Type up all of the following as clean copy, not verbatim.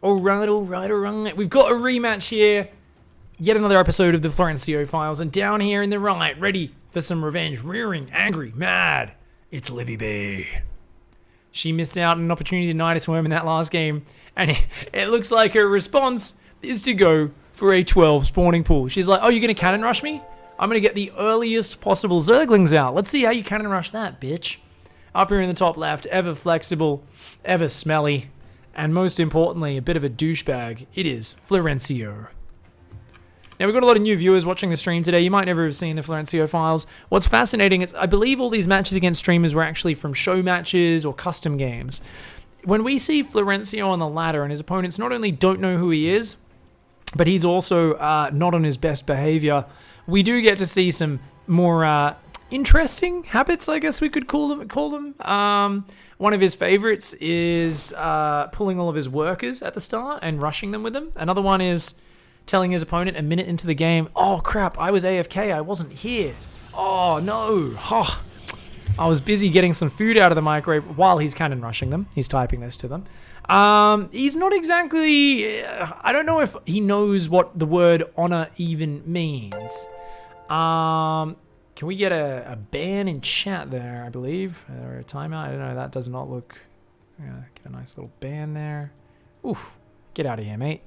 All right. We've got a rematch here. Yet another episode of the Florencio Files. And down here in the right, ready for some revenge. Rearing, angry, mad. It's Livy B. She missed out on an opportunity to Nidus Worm in that last game. And it looks like her response is to go for a 12 spawning pool. She's like, oh, you're going to cannon rush me? I'm going to get the earliest possible zerglings out. Let's see how you cannon rush that, bitch. Up here in the top left, ever flexible, ever smelly, and most importantly, a bit of a douchebag. It is Florencio. Now, we've got a lot of new viewers watching the stream today. You might never have seen the Florencio Files. What's fascinating is I believe all these matches against streamers were actually from show matches or custom games. When we see Florencio on the ladder and his opponents not only don't know who he is, but he's also not on his best behavior, we do get to see some more interesting habits, I guess we could call them. One of his favorites is pulling all of his workers at the start and rushing them with them. Another one is telling his opponent a minute into the game, oh crap, I was AFK, I wasn't here. Oh no, I was busy getting some food out of the microwave while he's cannon rushing them. He's typing this to them. He's not exactly, I don't know if he knows what the word honor even means. Can we get a ban in chat there, I believe? Or a timeout? I don't know, that does not look... get a nice little ban there. Oof, get out of here, mate.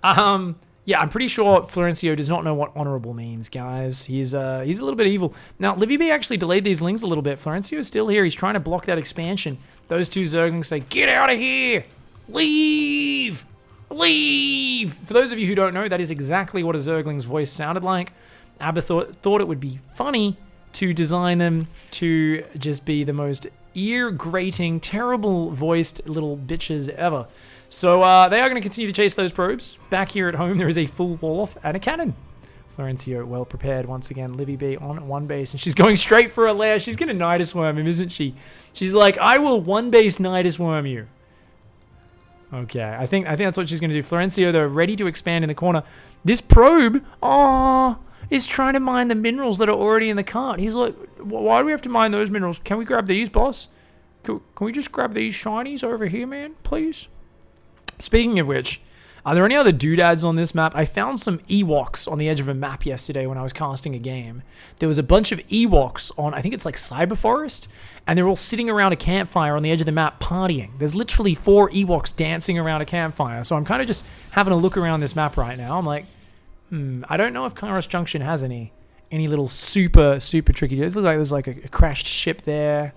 Yeah, I'm pretty sure Florencio does not know what honorable means, guys. He's a little bit evil. Now, Livy B actually delayed these lings a little bit. Florencio's still here. He's trying to block that expansion. Those two zerglings say, get out of here! Leave! Leave! For those of you who don't know, that is exactly what a zergling's voice sounded like. Abba thought it would be funny to design them to just be the most ear-grating, terrible-voiced little bitches ever. So they are going to continue to chase those probes. Back here at home, there is a full wall-off and a cannon. Florencio well prepared once again. Livy B on one base, and she's going straight for a lair. She's going to Nidus Worm him, isn't she? She's like, I will one-base Nidus Worm you. Okay, I think that's what she's going to do. Florencio, though, ready to expand in the corner. This probe, is trying to mine the minerals that are already in the cart. He's like, why do we have to mine those minerals? Can we grab these, boss? Can we just grab these shinies over here, man, please? Speaking of which, are there any other doodads on this map? I found some Ewoks on the edge of a map yesterday when I was casting a game. There was a bunch of Ewoks on, I think it's like Cyber Forest, and they're all sitting around a campfire on the edge of the map partying. There's literally 4 Ewoks dancing around a campfire, so I'm kind of just having a look around this map right now. I'm like, I don't know if Kairos Junction has any little super tricky. It looks like there's like a crashed ship there.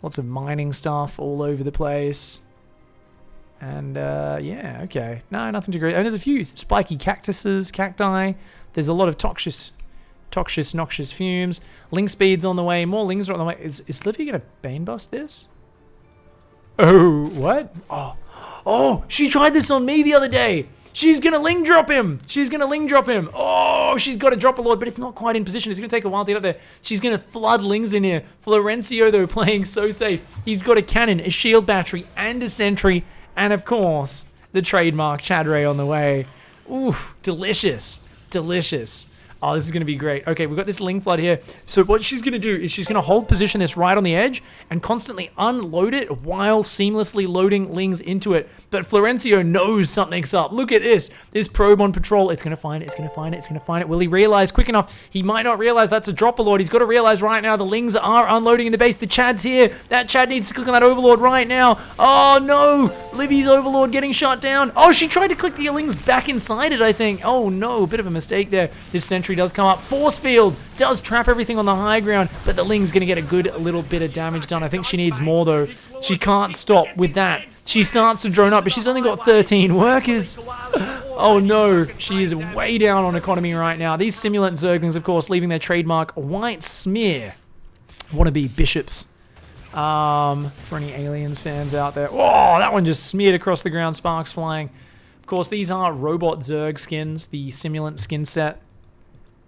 Lots of mining stuff all over the place. And, yeah, okay. No, nothing too great. And there's a few spiky cacti. There's a lot of noxious fumes. Ling speed's on the way. More lings are on the way. Is Livy going to bane bust this? Oh, what? Oh, she tried this on me the other day. She's going to ling drop him. Oh, she's got a dropper lord, but it's not quite in position. It's going to take a while to get up there. She's going to flood lings in here. Florencio, though, playing so safe. He's got a cannon, a shield battery, and a sentry. And, of course, the trademark Chadray on the way. Ooh, delicious. Oh, this is going to be great. Okay, we've got this ling flood here. So what she's going to do is she's going to hold position this right on the edge and constantly unload it while seamlessly loading lings into it. But Florencio knows something's up. Look at this. This probe on patrol. It's going to find it. Will he realize quick enough? He might not realize that's a dropper lord. He's got to realize right now the lings are unloading in the base. The Chad's here. That Chad needs to click on that overlord right now. Oh, no. Livy's overlord getting shot down. Oh, she tried to click the lings back inside it, I think. Oh, no. Bit of a mistake there. This sentry does come up. Force field does trap everything on the high ground, but the ling's gonna get a good little bit of damage done. I think she needs more though. She can't stop with that. She starts to drone up, but she's only got 13 workers. Oh no, she is way down on economy right now. These simulant zerglings, of course, leaving their trademark white smear. Wannabe bishops. For any aliens fans out there. Oh, that one just smeared across the ground, sparks flying. Of course, these are robot zerg skins, the simulant skin set.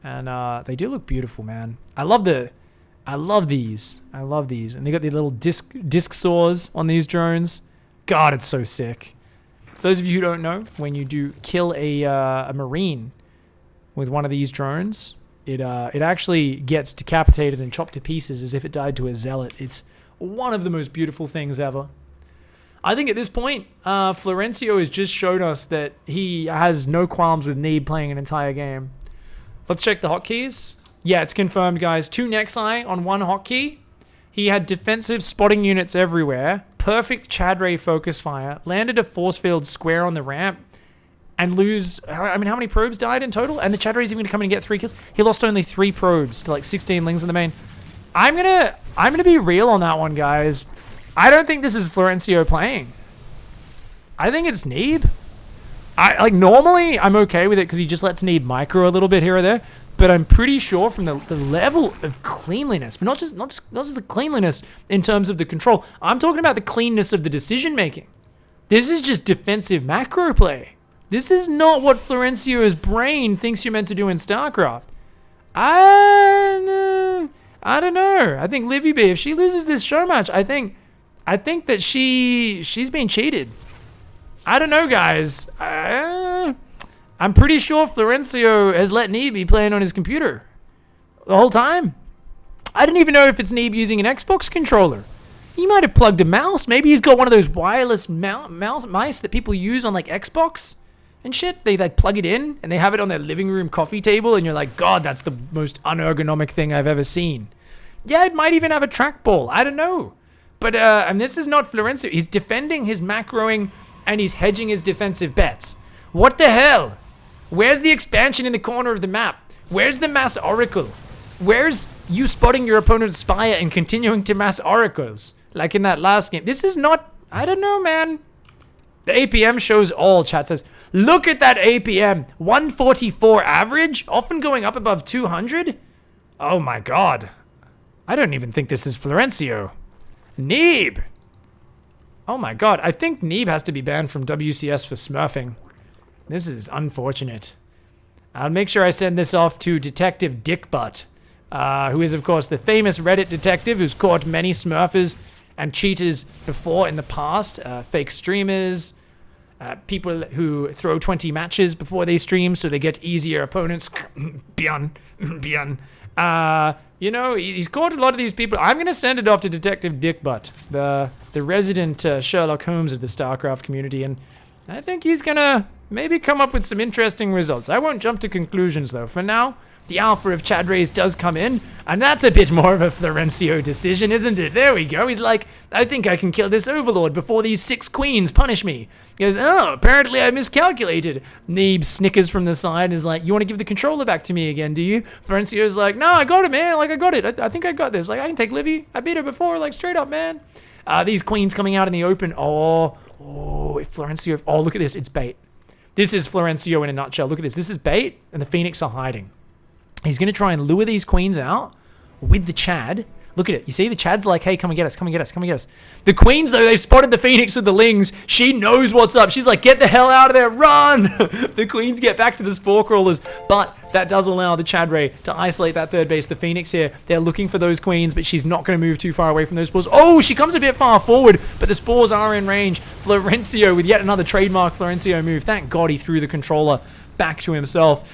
And they do look beautiful, man. I love these. And they got the little disc saws on these drones. God, it's so sick. For those of you who don't know, when you do kill a marine with one of these drones, it actually gets decapitated and chopped to pieces as if it died to a zealot. It's one of the most beautiful things ever. I think at this point, Florencio has just showed us that he has no qualms with Neeb playing an entire game. Let's check the hotkeys. Yeah, it's confirmed, guys. 2 Nexi on 1 hotkey. He had defensive spotting units everywhere. Perfect Chadray focus fire. Landed a force field square on the ramp. And lose... I mean, how many probes died in total? And the Chadray's even going to come in and get 3 kills. He lost only 3 probes to like 16 lings in the main. I'm gonna be real on that one, guys. I don't think this is Florencio playing. I think it's Neeb. Normally I'm okay with it because he just lets Neeb micro a little bit here or there, but I'm pretty sure from the level of cleanliness, but not just the cleanliness in terms of the control. I'm talking about the cleanness of the decision making. This is just defensive macro play. This is not what Florencio's brain thinks you're meant to do in StarCraft. I don't know. I think Livy B, if she loses this show match, I think that she's been cheated. I don't know, guys. I'm pretty sure Florencio has let Neeb be playing on his computer the whole time. I don't even know if it's Neeb using an Xbox controller. He might have plugged a mouse. Maybe he's got one of those wireless mice that people use on like Xbox and shit. They like plug it in and they have it on their living room coffee table and you're like, God, that's the most unergonomic thing I've ever seen. Yeah, it might even have a trackball. I don't know. But, and this is not Florencio. He's defending his macroing and he's hedging his defensive bets. What the hell? Where's the expansion in the corner of the map? Where's the mass oracle? Where's you spotting your opponent's spire and continuing to mass oracles? Like in that last game. This is not, I don't know, man. The APM shows all, chat says. Look at that APM. 144 average, often going up above 200. Oh my God. I don't even think this is Florencio. Neeb. Oh my God. I think Neeb has to be banned from WCS for smurfing. This is unfortunate. I'll make sure I send this off to Detective Dickbutt, who is, of course, the famous Reddit detective who's caught many smurfers and cheaters before in the past. Fake streamers, people who throw 20 matches before they stream so they get easier opponents. Bian. You know, he's caught a lot of these people. I'm going to send it off to Detective Dickbutt, the resident Sherlock Holmes of the StarCraft community, and I think he's going to maybe come up with some interesting results. I won't jump to conclusions, though. For now, the alpha of Chadrays does come in, and that's a bit more of a Florencio decision, isn't it? There we go. He's like, I think I can kill this overlord before these 6 queens punish me. He goes, oh, apparently I miscalculated. Neeb snickers from the side and is like, you want to give the controller back to me again, do you? Florencio's like, no, I got it, man. Like, I got it. I think I got this. Like, I can take Livy. I beat her before, like, straight up, man. These queens coming out in the open. Oh, if Florencio... Oh, look at this. It's bait. This is Florencio in a nutshell. Look at this. This is bait, and the Phoenix are hiding. He's going to try and lure these queens out with the Chad. Look at it. You see, the Chad's like, hey, come and get us, come and get us, come and get us. The queens, though, they've spotted the Phoenix with the lings. She knows what's up. She's like, get the hell out of there, run! The queens get back to the spore crawlers, but that does allow the Chadray to isolate that third base. The Phoenix here, they're looking for those queens, but she's not going to move too far away from those spores. Oh, she comes a bit far forward, but the spores are in range. Florencio with yet another trademark Florencio move. Thank God he threw the controller back to himself.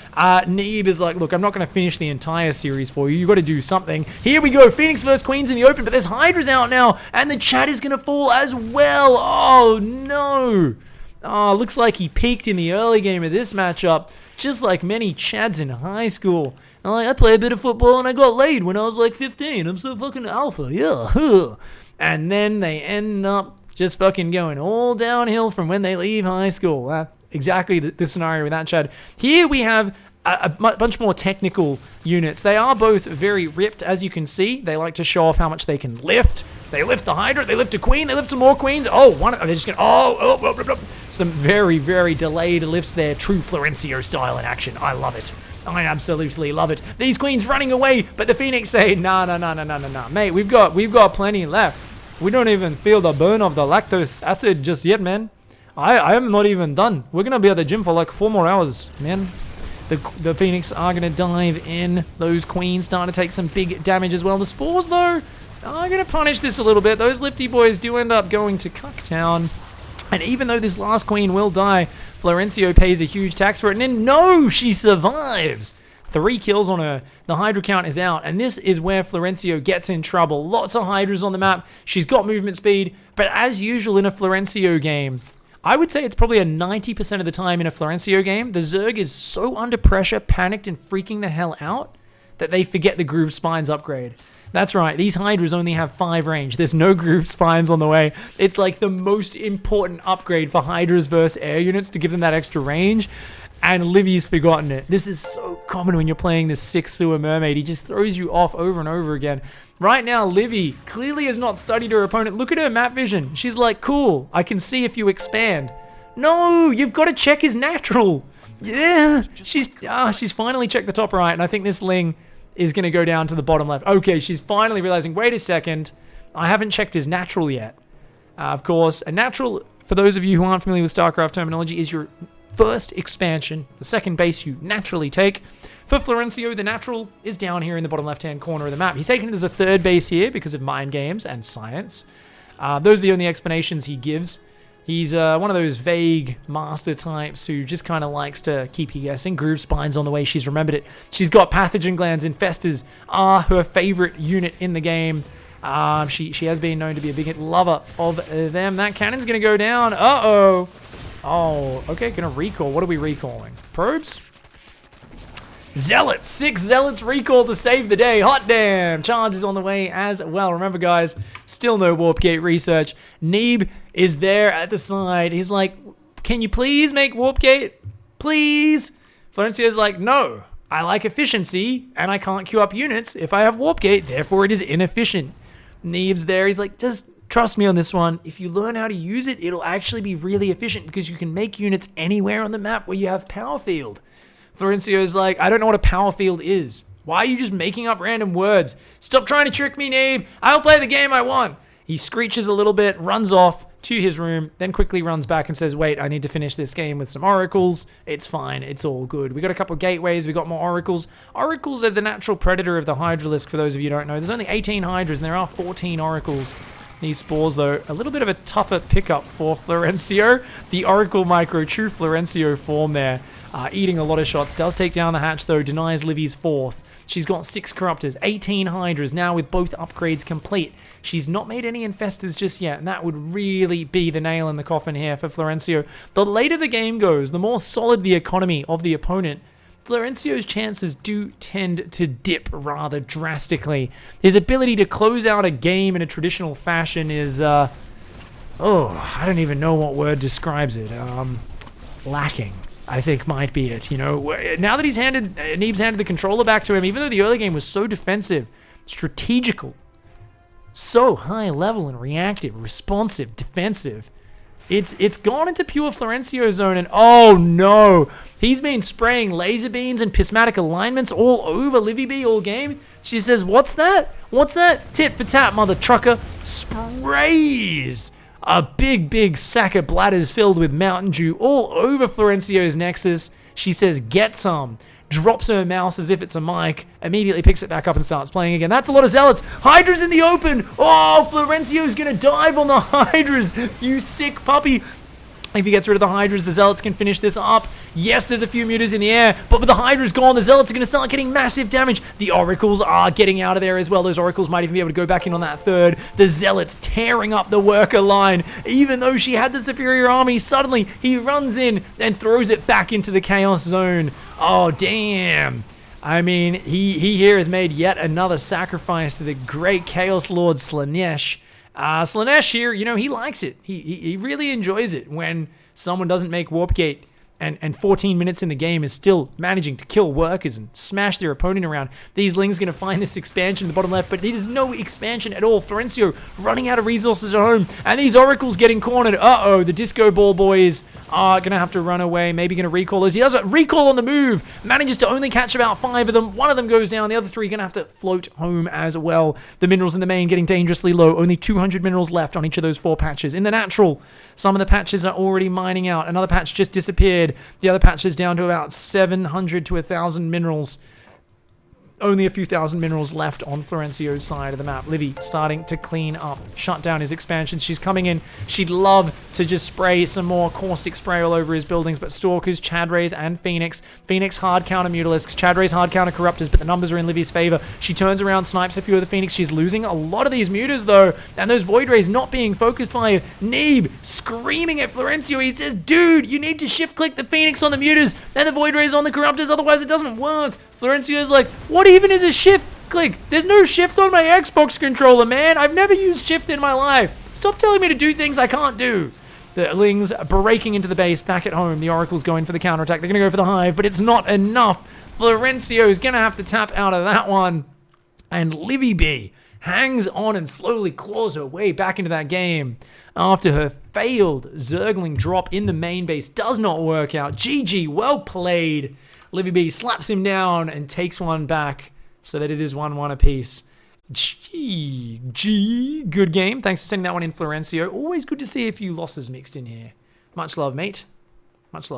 Neeb is like, look, I'm not going to finish the entire series for you. You got to do something. Here we go. Phoenix versus Queens in the open, but there's Hydras out now, and the Chad is going to fall as well. Oh, no. Oh, looks like he peaked in the early game of this matchup, just like many Chads in high school. And like, I play a bit of football, and I got laid when I was like 15. I'm so fucking alpha. Yeah. And then they end up just fucking going all downhill from when they leave high school. Exactly the scenario with that Chad. Here we have a bunch more technical units. They are both very ripped, as you can see. They like to show off how much they can lift. They lift the Hydra, they lift a queen, they lift some more queens. Oh, they're just gonna, some very, very delayed lifts there. True Florencio style in action. I love it. I absolutely love it. These queens running away, but the Phoenix say, nah, mate, we've got plenty left. We don't even feel the burn of the lactose acid just yet, man. I am not even done. We're going to be at the gym for like 4 more hours, man. The Phoenix are going to dive in. Those queens starting to take some big damage as well. The spores, though, are going to punish this a little bit. Those lifty boys do end up going to Cucktown. And even though this last queen will die, Florencio pays a huge tax for it. And then, no, she survives. 3 kills on her. The Hydra count is out, and this is where Florencio gets in trouble. Lots of Hydras on the map. She's got movement speed, but as usual in a Florencio game, I would say it's probably a 90% of the time in a Florencio game, the Zerg is so under pressure, panicked, and freaking the hell out that they forget the Grooved Spines upgrade. That's right, these Hydras only have 5 range. There's no Grooved Spines on the way. It's like the most important upgrade for Hydras versus air units to give them that extra range. And Livy's forgotten it. This is so common when you're playing this 6 sewer mermaid. He just throws you off over and over again. Right now, Livy clearly has not studied her opponent. Look at her map vision. She's like, cool, I can see if you expand. No, you've got to check his natural. Yeah, she's finally checked the top right, and I think this Ling is going to go down to the bottom left. Okay, she's finally realizing, wait a second, I haven't checked his natural yet. Of course, a natural, for those of you who aren't familiar with StarCraft terminology, is your first expansion, the second base you naturally take. For Florencio, the natural is down here in the bottom left-hand corner of the map. He's taken it as a third base here because of mind games and science. Those are the only explanations he gives. He's one of those vague master types who just kind of likes to keep you guessing. Groove Spine's on the way. She's remembered it. She's got pathogen glands. Infestors are her favorite unit in the game. She has been known to be a big lover of them. That cannon's going to go down. Uh-oh. Oh, okay, gonna recall. What are we recalling? Probes? Zealots! 6 Zealots recall to save the day. Hot damn! Charge is on the way as well. Remember, guys, still no Warp Gate research. Neeb is there at the side. He's like, can you please make Warp Gate? Please? Florencio's like, no. I like efficiency, and I can't queue up units if I have Warp Gate, therefore it is inefficient. Neeb's there. He's like, just trust me on this one. If you learn how to use it, it'll actually be really efficient because you can make units anywhere on the map where you have power field. Florencio is like, I don't know what a power field is. Why are you just making up random words? Stop trying to trick me, Neeb. I'll play the game I want. He screeches a little bit, runs off to his room, then quickly runs back and says, wait, I need to finish this game with some oracles. It's fine. It's all good. We got a couple of gateways. We got more oracles. Oracles are the natural predator of the Hydralisk, for those of you who don't know. There's only 18 Hydras, and there are 14 oracles. These spores, though, a little bit of a tougher pickup for Florencio. The Oracle Micro, true Florencio form there. Eating a lot of shots. Does take down the hatch, though. Denies Livy's 4th. She's got 6 Corruptors, 18 Hydras, now with both upgrades complete. She's not made any Infestors just yet, and that would really be the nail in the coffin here for Florencio. The later the game goes, the more solid the economy of the opponent, Florencio's chances do tend to dip rather drastically. His ability to close out a game in a traditional fashion is, I don't even know what word describes it. Lacking, I think, might be it. You know, now that Neeb's handed the controller back to him, even though the early game was so defensive, strategical, so high level and reactive, responsive, defensive, it's gone into pure Florencio zone, and oh no, he's been spraying laser beams and prismatic alignments all over Livy B all game. She says, what's that? What's that? Tit for tat, mother trucker. Sprays a big sack of bladders filled with Mountain Dew all over Florencio's nexus. She says, get some. Drops her mouse as if it's a mic, immediately picks it back up and starts playing again. That's a lot of Zealots. Hydra's in the open. Oh, Florencio's going to dive on the Hydras. You sick puppy. If he gets rid of the Hydras, the Zealots can finish this up. Yes, there's a few mutas in the air, but with the Hydras gone, the Zealots are going to start getting massive damage. The Oracles are getting out of there as well. Those Oracles might even be able to go back in on that 3rd. The Zealots tearing up the worker line. Even though she had the superior army, suddenly he runs in and throws it back into the Chaos Zone. Oh, damn. I mean, he here has made yet another sacrifice to the great Chaos Lord Slanesh. Slanesh here, you know, he likes it. He really enjoys it when someone doesn't make Warp Gate and 14 minutes in the game is still managing to kill workers and smash their opponent around. These Lings going to find this expansion in the bottom left, but there's no expansion at all. Florencio running out of resources at home, and these Oracles getting cornered. Uh-oh, the Disco Ball boys are going to have to run away, maybe going to recall those. He does a recall on the move, manages to only catch about 5 of them. One of them goes down, the other 3 are going to have to float home as well. The minerals in the main getting dangerously low, only 200 minerals left on each of those 4 patches. In the natural, some of the patches are already mining out. Another patch just disappeared. The other patch is down to about 700 to 1,000 minerals. only a few thousand minerals left on Florencio's side of the map. Livy starting to clean up, shut down his expansions. She's coming in. She'd love to just spray some more caustic spray all over his buildings, but Stalkers, Chad Rays, and Phoenix. Phoenix hard counter Mutalisks, Chad Rays hard counter Corruptors, but the numbers are in Livy's favor. She turns around, snipes a few of the Phoenix. She's losing a lot of these Mutas, though, and those Void Rays not being focused fire. Neeb screaming at Florencio. He says, dude, you need to shift-click the Phoenix on the Mutas and the Void Rays on the Corruptors, otherwise it doesn't work. Florencio's like, what even is a shift click? There's no shift on my Xbox controller, man. I've never used shift in my life. Stop telling me to do things I can't do. The Lings breaking into the base back at home. The Oracle's going for the counterattack. They're going to go for the Hive, but it's not enough. Florencio's going to have to tap out of that one. And Livy B hangs on and slowly claws her way back into that game after her failed Zergling drop in the main base does not work out. GG, well played. Livy B slaps him down and takes one back so that it is 1-1 apiece. G. Good game. Thanks for sending that one in, Florencio. Always good to see a few losses mixed in here. Much love, mate. Much love.